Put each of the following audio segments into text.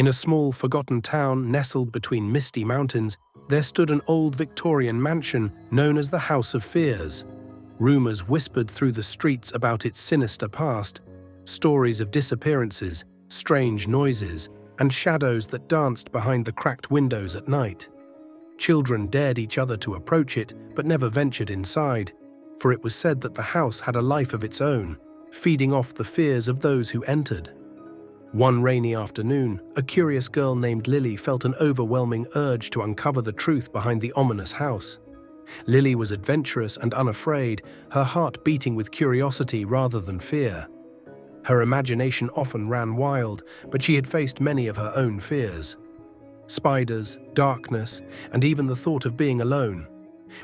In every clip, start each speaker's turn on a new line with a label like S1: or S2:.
S1: In a small, forgotten town nestled between misty mountains, there stood an old Victorian mansion known as the House of Fears. Rumors whispered through the streets about its sinister past, stories of disappearances, strange noises, and shadows that danced behind the cracked windows at night. Children dared each other to approach it, but never ventured inside, for it was said that the house had a life of its own, feeding off the fears of those who entered. One rainy afternoon, a curious girl named Lilli felt an overwhelming urge to uncover the truth behind the ominous house. Lilli was adventurous and unafraid, her heart beating with curiosity rather than fear. Her imagination often ran wild, but she had faced many of her own fears. Spiders, darkness, and even the thought of being alone.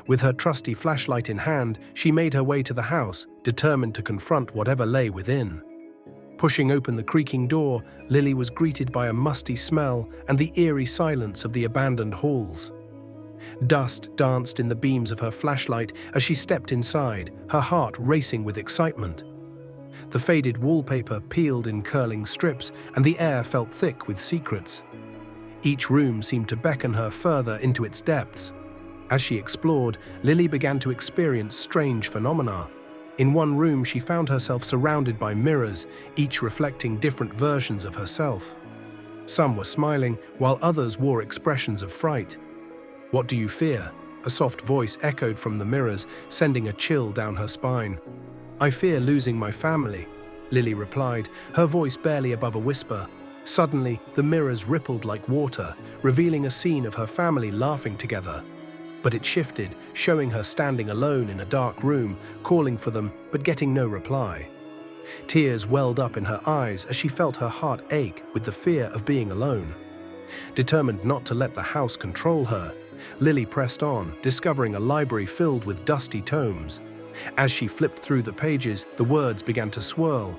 S1: With her trusty flashlight in hand, she made her way to the house, determined to confront whatever lay within. Pushing open the creaking door, Lilli was greeted by a musty smell and the eerie silence of the abandoned halls. Dust danced in the beams of her flashlight as she stepped inside, her heart racing with excitement. The faded wallpaper peeled in curling strips, and the air felt thick with secrets. Each room seemed to beckon her further into its depths. As she explored, Lilli began to experience strange phenomena. In one room, she found herself surrounded by mirrors, each reflecting different versions of herself. Some were smiling, while others wore expressions of fright. "What do you fear?" A soft voice echoed from the mirrors, sending a chill down her spine. "I fear losing my family," Lilli replied, her voice barely above a whisper. Suddenly, the mirrors rippled like water, revealing a scene of her family laughing together. But it shifted, showing her standing alone in a dark room, calling for them, but getting no reply. Tears welled up in her eyes as she felt her heart ache with the fear of being alone. Determined not to let the house control her, Lilli pressed on, discovering a library filled with dusty tomes. As she flipped through the pages, the words began to swirl.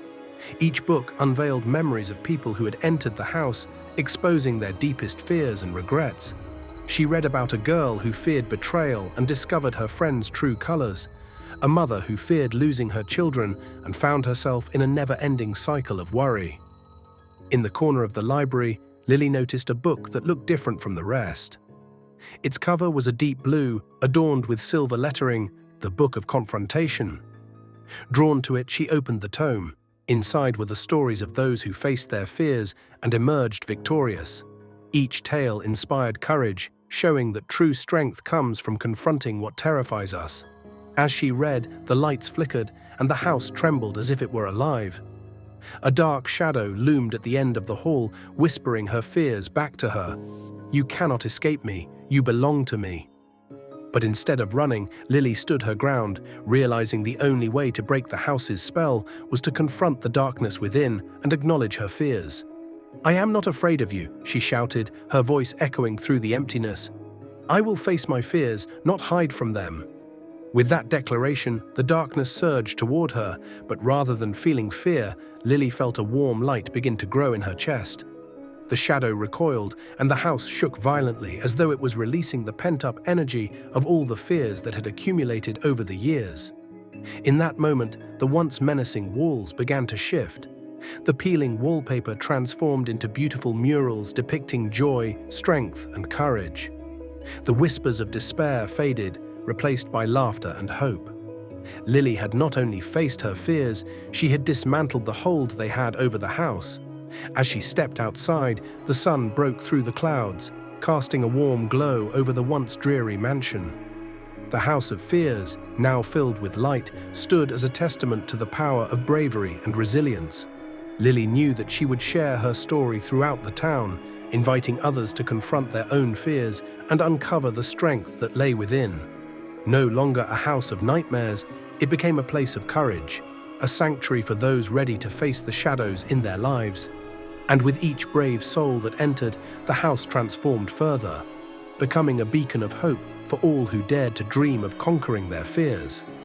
S1: Each book unveiled memories of people who had entered the house, exposing their deepest fears and regrets. She read about a girl who feared betrayal and discovered her friend's true colors, a mother who feared losing her children and found herself in a never-ending cycle of worry. In the corner of the library, Lilli noticed a book that looked different from the rest. Its cover was a deep blue, adorned with silver lettering, the Book of Confrontation. Drawn to it, she opened the tome. Inside were the stories of those who faced their fears and emerged victorious. Each tale inspired courage, showing that true strength comes from confronting what terrifies us. As she read, the lights flickered and the house trembled as if it were alive. A dark shadow loomed at the end of the hall, whispering her fears back to her. "You cannot escape me. You belong to me." But instead of running, Lilli stood her ground, realizing the only way to break the house's spell was to confront the darkness within and acknowledge her fears. "I am not afraid of you," she shouted, her voice echoing through the emptiness. "I will face my fears, not hide from them." With that declaration, the darkness surged toward her, but rather than feeling fear, Lilli felt a warm light begin to grow in her chest. The shadow recoiled, and the house shook violently as though it was releasing the pent-up energy of all the fears that had accumulated over the years. In that moment, the once menacing walls began to shift. The peeling wallpaper transformed into beautiful murals depicting joy, strength, and courage. The whispers of despair faded, replaced by laughter and hope. Lilli had not only faced her fears, she had dismantled the hold they had over the house. As she stepped outside, the sun broke through the clouds, casting a warm glow over the once dreary mansion. The House of Fears, now filled with light, stood as a testament to the power of bravery and resilience. Lilli knew that she would share her story throughout the town, inviting others to confront their own fears and uncover the strength that lay within. No longer a house of nightmares, it became a place of courage, a sanctuary for those ready to face the shadows in their lives. And with each brave soul that entered, the house transformed further, becoming a beacon of hope for all who dared to dream of conquering their fears.